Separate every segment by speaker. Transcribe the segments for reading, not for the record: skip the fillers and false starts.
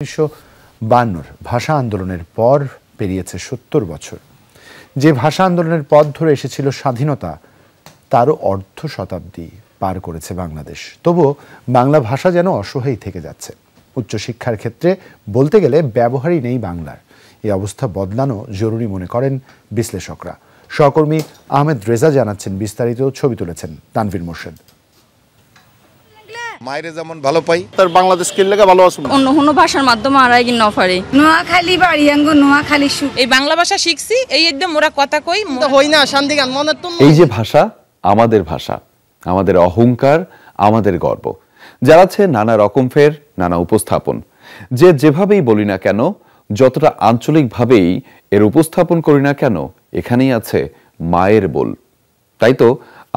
Speaker 1: 1952 ভাষা আন্দোলনের পর পেরিয়েছে 70 বছর। যে ভাষা আন্দোলনের পথ ধরে এসেছিল স্বাধীনতা, তারও অর্ধ শতাব্দী পার করেছে বাংলাদেশ। তবুও বাংলা ভাষা যেন অসহায় থেকে যাচ্ছে। উচ্চশিক্ষার ক্ষেত্রে বলতে গেলে ব্যবহারই নেই বাংলার। এই অবস্থা বদলানো জরুরি মনে করেন বিশ্লেষকরা। সহকর্মী আহমেদ রেজা জানাচ্ছেন বিস্তারিত। ছবি তুলেছেন তানভীর মোর্শেদ।
Speaker 2: মায়েরে যেমন ভালো পাই তার বাংলাদেশ কে লাগা ভালো আছে
Speaker 3: অন্য কোনো ভাষার মাধ্যমে আরাই কি নফারে
Speaker 4: নোয়াখালী বাড়িয়াঙ্গ নোয়াখালী সুখ।
Speaker 5: এই বাংলা ভাষা শিখছি, এই একদম মোরা কথা কই হই না শান্তি গান মনে তো।
Speaker 6: এই যে ভাষা, আমাদের ভাষা, আমাদের অহংকার, আমাদের গর্ব, যার আছে নানা রকম ফের, নানা উপস্থাপন। যে যেভাবেই বলি না কেন, যতটা আঞ্চলিকভাবেই এর উপস্থাপন করি না কেন, এখানেই আছে মায়ের বল। তাই তো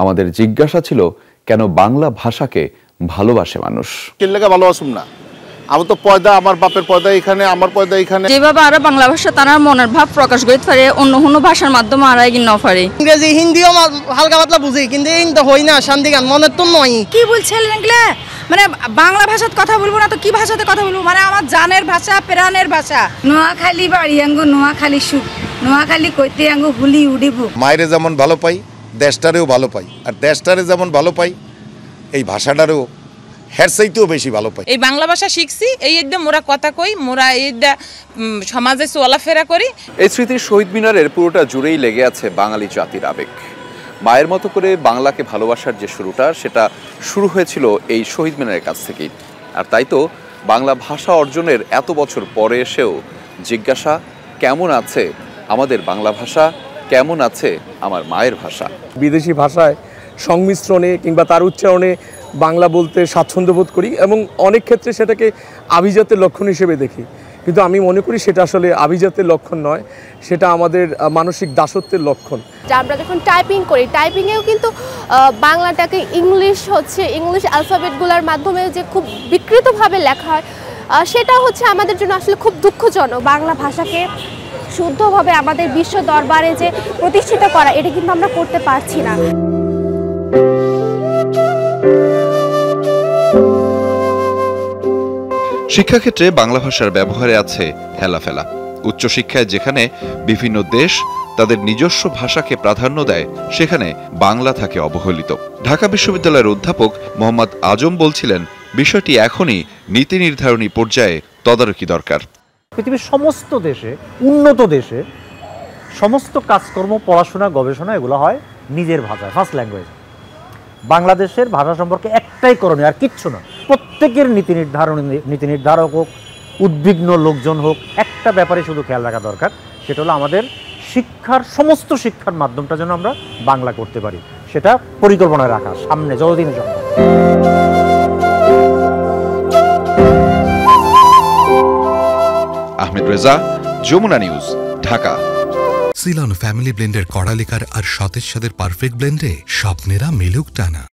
Speaker 6: আমাদের জিজ্ঞাসা ছিল, কেন বাংলা ভাষাকে ভালোবাসে মানুষ?
Speaker 2: কে লাগা ভালো আছুম না, আমি তো পয়দা, আমার বাপের পয়দা এখানে, আমার পয়দা এখানে।
Speaker 3: যেভাবে আরো বাংলা ভাষা তার মনের ভাব প্রকাশ করতে পারে, অন্য কোনো ভাষার মাধ্যমে আরাই কি নফারে।
Speaker 5: ইংরেজি হিন্দিও হালকা পাতলা বুঝি, কিন্তু এই তো হই না শান্তি গান মনে তো নয়।
Speaker 4: কি বলছিলেন এগুলা? মানে বাংলা ভাষাতে কথা বলবো না তো কি ভাষাতে কথা বলবো? মানে আমার জানের ভাষা, প্রাণের ভাষা। নোয়াখালী বাড়িয়াঙ্গ নোয়াখালী সুখ। নোয়াখালী কইতে আঙ্গ হুলি উড়িব।
Speaker 2: মায়েরে যেমন ভালো পাই, দেশটারেও ভালো পাই, আর দেশটারে যেমন ভালো পাই, এই ভাষাটারও হের চাইতেও বেশি ভালো পাই।
Speaker 5: এই বাংলা ভাষা শিখছি, এই একদম মোরা কথা কই, মোরা এইটা সমাজে চলাফেরা করি।
Speaker 6: এই স্মৃতির শহীদ মিনারের পুরোটা জুড়েই লেগে আছে বাঙালি জাতির আবেগ। মায়ের মতো করে বাংলাকে ভালোবাসার যে শুরুটা, সেটা শুরু হয়েছিল এই শহীদ মিনারের কাছ থেকেই। আর তাই তো বাংলা ভাষা অর্জনের এত বছর পরে এসেও জিজ্ঞাসা, কেমন আছে আমাদের বাংলা ভাষা, কেমন আছে আমার মায়ের ভাষা?
Speaker 7: বিদেশি ভাষায় সংমিশ্রণে কিংবা তার উচ্চারণে বাংলা বলতে স্বাচ্ছন্দ্য বোধ করি, এবং অনেক ক্ষেত্রে সেটাকে আভিজাত্যের লক্ষণ হিসেবে দেখি। কিন্তু আমি মনে করি সেটা আসলে আভিজাত্যের লক্ষণ নয়, সেটা আমাদের মানসিক দাসত্বের লক্ষণ।
Speaker 8: আমরা যখন টাইপিং করি, টাইপিংয়েও কিন্তু বাংলাটাকে ইংলিশ অ্যালফাবেটগুলোর মাধ্যমে যে খুব বিকৃতভাবে লেখা হয়, সেটা হচ্ছে আমাদের জন্য আসলে খুব দুঃখজনক। বাংলা ভাষাকে শুদ্ধভাবে আমাদের বিশ্ব দরবারে যে প্রতিষ্ঠিত করা, এটা কিন্তু আমরা করতে পারছি না।
Speaker 6: শিক্ষাক্ষেত্রে বাংলা ভাষার ব্যবহারে আছে হেলাফেলা। উচ্চশিক্ষায় যেখানে বিভিন্ন দেশ তাদের নিজস্ব ভাষাকে প্রাধান্য দেয়, সেখানে বাংলা থাকে অবহেলিত। ঢাকা বিশ্ববিদ্যালয়ের অধ্যাপক মোহাম্মদ আজম বলছিলেন, বিষয়টি এখনই নীতি নির্ধারণী পর্যায়ে তদারকি দরকার।
Speaker 9: পৃথিবীর সমস্ত দেশে, উন্নত দেশে সমস্ত কাজকর্ম, পড়াশোনা, গবেষণা এগুলো হয় নিজের ভাষায়, ফার্স্ট ল্যাঙ্গুয়েজ। বাংলাদেশের ভাষা সম্পর্কে একটাই করণীয়, আর কিচ্ছু না। প্রত্যেকের নীতি নির্ধারক হোক, উদ্বিগ্ন লোকজন হোক, একটা ব্যাপারে শুধু খেয়াল রাখা দরকার, সেটা হলো আমাদের শিক্ষার, সমস্ত শিক্ষার মাধ্যমটা যেন আমরা বাংলা করতে পারি, সেটা পরিকল্পনায় রাখা সামনে যতদিন সম্ভব।
Speaker 6: আহমেদ রেজা, যমুনা নিউজ, ঢাকা।
Speaker 10: সিলন ফ্যামিলি ব্লেন্ডের কড়ালিকার আর সতেজ স্বাদের পারফেক্ট ব্লেন্ডে স্বপ্নেরা মেলুক টানা।